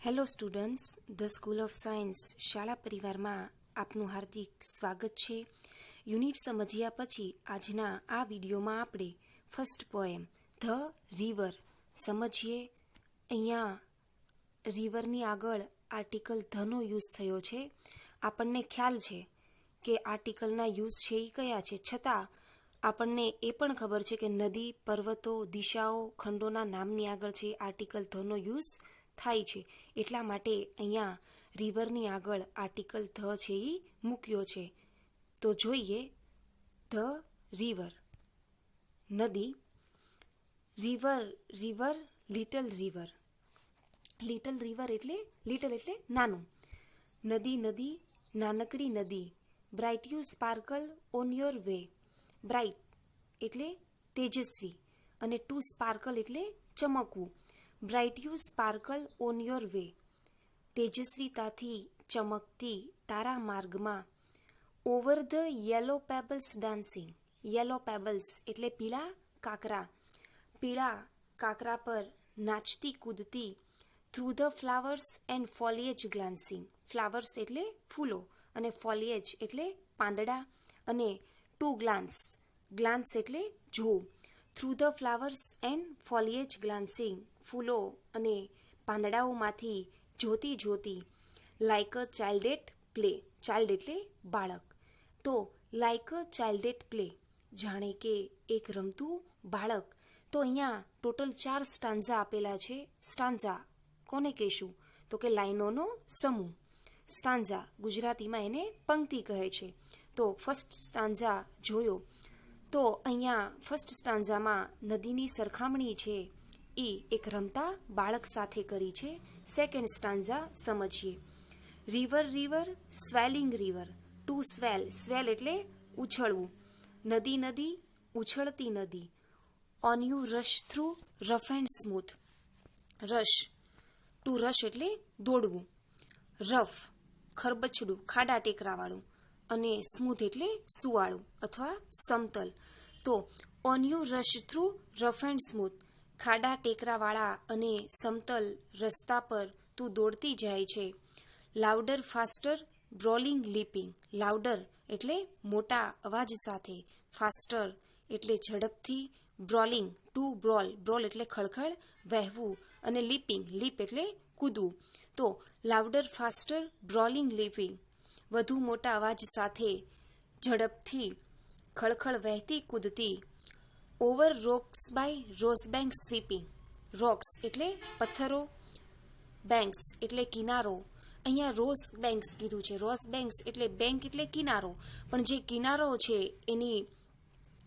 Hello students, the school of science શાળા પરિવારમાં આપનું હાર્દિક સ્વાગત છે. યુનિટ સમજ્યા પછી આજના આ વિડીયોમાં આપણે ફર્સ્ટ પોએમ ધ રિવર સમજીએ. અહીંયા રિવરની આગળ આર્ટિકલ ધનો યુઝ થયો છે. આપણને ખ્યાલ છે કે આર્ટિકલના યુઝ છે એ કયા છે, છતાં આપણને એ પણ ખબર છે કે નદી, પર્વતો, દિશાઓ, ખંડોના નામની આગળ છે આર્ટિકલ ધનો યુઝ થાય છે. એટલા માટે અહીંયા રિવરની આગળ આર્ટિકલ ધ છે એ મૂક્યો છે. તો જોઈએ ધ રિવર નદી. River river little river. Little river એટલે લિટલ એટલે નાનું. નદી નદી નાનકડી નદી. Bright you sparkle on your way. Bright એટલે તેજસ્વી અને ટુ સ્પાર્કલ એટલે ચમકવું. Bright you sparkle on your way. તેજસ્વીતાથી ચમકતી તારા માર્ગમાં. Over the yellow pebbles dancing. Yellow pebbles એટલે પીળા કાંકરા. પીળા કાંકરા પર નાચતી કૂદતી. Through the flowers and foliage glancing. Flowers એટલે ફૂલો અને ફોલિયેજ એટલે પાંદડા અને ટુ ગ્લાન્સ. ગ્લાન્સ એટલે જોવું. Through the flowers and foliage glancing. ફૂલો અને પાંદડાઓમાંથી જોતી જોતી. Like a child at play. Child એટલે બાળક. તો like a child at play જાણે કે એક રમતું બાળક. તો અહીંયા ટોટલ 4 સ્ટાન્ઝા આપેલા છે. સ્ટાન્ઝા કોને કહેશું? તો કે લાઈનોનો સમૂહ. સ્ટાન્ઝા ગુજરાતીમાં એને પંક્તિ કહે છે. તો ફર્સ્ટ સ્ટાન્ઝા જોયો તો અહીંયા ફર્સ્ટ સ્ટાન્ઝામાં નદીની સરખામણી છે એ એક રમતા બાળક સાથે કરી છે. સેકન્ડ સ્ટાન્ઝા સમજીએ. River river swelling river. To swell. Swell એટલે ઉછળવું. નદી નદી ઉછળતી નદી. On you rush through rough and smooth. Rush to rush એટલે દોડવું. રફ ખરબચડું ખાડા ટેકરાવાળું અને સ્મૂથ એટલે સુવાળું અથવા સમતલ. તો on you rush through rough and smooth. ખાડા ટેકરાવાળા અને સમતલ રસ્તા પર તું દોડતી જાય છે. Louder faster brawling leaping. Louder એટલે મોટા અવાજ સાથે. ફાસ્ટર એટલે ઝડપથી. બ્રોલિંગ ટુ બ્રોલ. બ્રોલ એટલે ખળખળ વહેવું અને લીપિંગ. લીપ એટલે કૂદવું. તો લાઉડર ફાસ્ટર બ્રોલિંગ લીપિંગ. વધુ મોટા અવાજ સાથે, ઝડપથી, ખળખળ વહેતી કૂદતી. Over rocks by rose bank sweeping. Rocks એટલે પથ્થરો. બેંક્સ એટલે કિનારો. અહીંયા રોઝ બેંક્સ કીધું છે. રોઝ બેંક્સ એટલે બેંક એટલે કિનારો, પણ જે કિનારો છે એની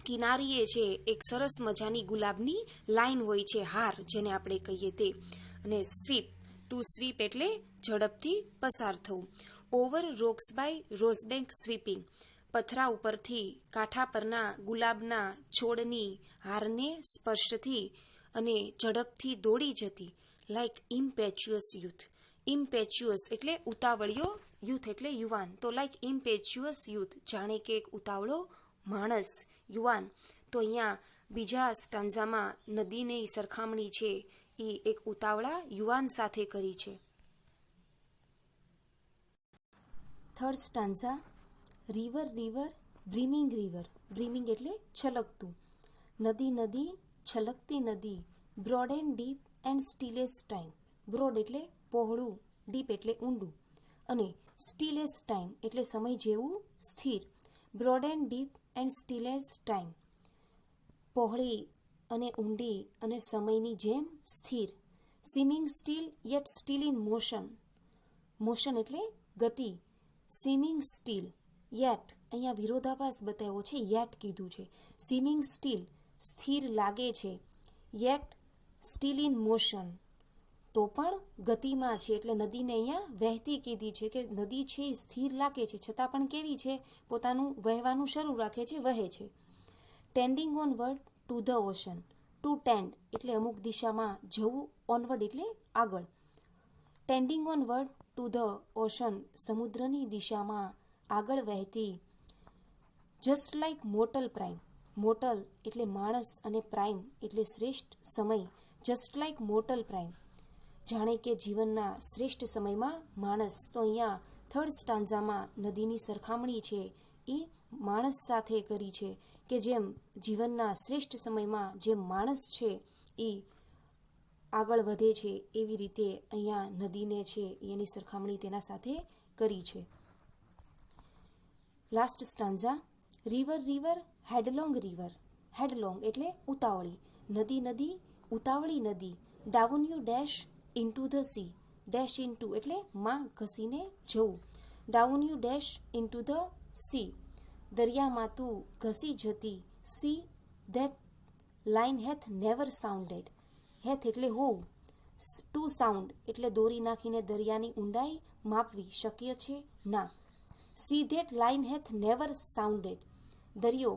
કિનારીએ છે એક સરસ મજાની ગુલાબની લાઈન હોય છે, હાર જેને આપણે કહીએ તે. અને સ્વીપ ટુ સ્વીપ એટલે ઝડપથી પસાર થવું. Over rocks by rose bank sweeping. પથરા ઉપરથી કાંઠા પરના ગુલાબના છોડની હારને સ્પર્શથી અને ઝડપથી દોડી જતી. Like ઇમ્પેચ્યુઅસ youth. ઇમ્પેચ્યુઅસ એટલે ઉતાવળિયો. યુથ એટલે યુવાન. તો લાઇક ઇમ્પેચ્યુઅસ યુથ જાણે કે એક ઉતાવળો માણસ, યુવાન. તો અહીંયા બીજા સ્ટાન્ઝામાં નદીની સરખામણી છે એ એક ઉતાવળા યુવાન સાથે કરી છે. Third stanza. River river brimming river. Brimming એટલે છલકતું. નદી નદી છલકતી નદી. Broad and deep and stillest time. Broad એટલે પહોળું, ડીપ એટલે ઊંડું અને સ્ટીલેસ્ટ ટાઈમ એટલે સમય જેવું સ્થિર. Broad and deep and stillest time. પહોળી અને ઊંડી અને સમયની જેમ સ્થિર. Seeming still yet still in motion. Motion એટલે ગતિ. સીમિંગ સ્ટીલ યેટ અહીંયા વિરોધાભાસ બતાવ્યો છે, યેટ કીધું છે. સીમિંગ સ્ટીલ સ્થિર લાગે છે. યેટ સ્ટીલ ઇન મોશન તો પણ ગતિમાં છે. એટલે નદીને અહીંયા વહેતી કીધી છે કે નદી છે એ સ્થિર લાગે છે છતાં પણ કેવી છે? પોતાનું વહેવાનું શરૂ રાખે છે, વહે છે. Tending onward to the ocean. To tend એટલે અમુક દિશામાં જવું. ઓનવર્ડ એટલે આગળ. Tending onward to the ocean સમુદ્રની દિશામાં આગળ વહેતી. Just like mortal prime. Mortal એટલે માણસ અને પ્રાઇમ એટલે શ્રેષ્ઠ સમય. જસ્ટ લાઇક મોર્ટલ પ્રાઇમ જાણે કે જીવનના શ્રેષ્ઠ સમયમાં માણસ. તો અહીંયા થર્ડ સ્ટાન્ઝામાં નદીની સરખામણી છે એ માણસ સાથે કરી છે કે જેમ જીવનના શ્રેષ્ઠ સમયમાં જે માણસ છે એ આગળ વધે છે એવી રીતે અહીંયા નદીને છે એની સરખામણી તેના સાથે કરી છે. Last stanza. River river headlong river. Headlong એટલે ઉતાવળી. નદી નદી ઉતાવળી નદી. Down you dash into the sea. Dash into એટલે માં ઘસીને જવું. Down you dash into the sea. દરિયામાં તું ઘસી જતી. Sea that line hath never sounded. Hath એટલે હોવું. ટુ સાઉન્ડ એટલે દોરી નાખીને દરિયાની ઊંડાઈ માપવી શક્ય છે ના. Sea that line hath never sounded. દરિયો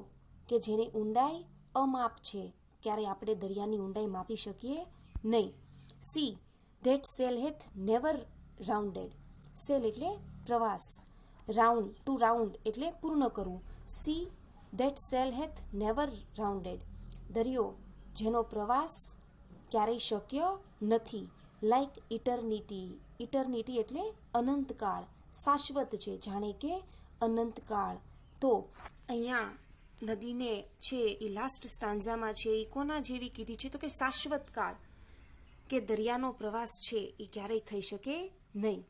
કે જેની ઊંડાઈ અમાપ છે, ક્યારે આપણે દરિયાની ઊંડાઈ માપી શકીએ નહીં. Sea that sail hath never rounded. Sail એટલે પ્રવાસ. રાઉન્ડ ટુ રાઉન્ડ એટલે પૂર્ણ કરવું. Sea that sail hath never rounded. દરિયો જેનો પ્રવાસ ક્યારેય શક્ય નથી. Like eternity. ઇટર્નિટી એટલે અનંતકાળ. શાશ્વત છે, જાણે કે અનંતકાળ. તો અહીંયા નદીને છે એ લાસ્ટ સ્ટાન્ઝામાં છે એ કોના જેવી કીધી છે તો કે શાશ્વત કાળ, કે દરિયાનો પ્રવાસ છે એ ક્યારેય થઈ શકે નહીં.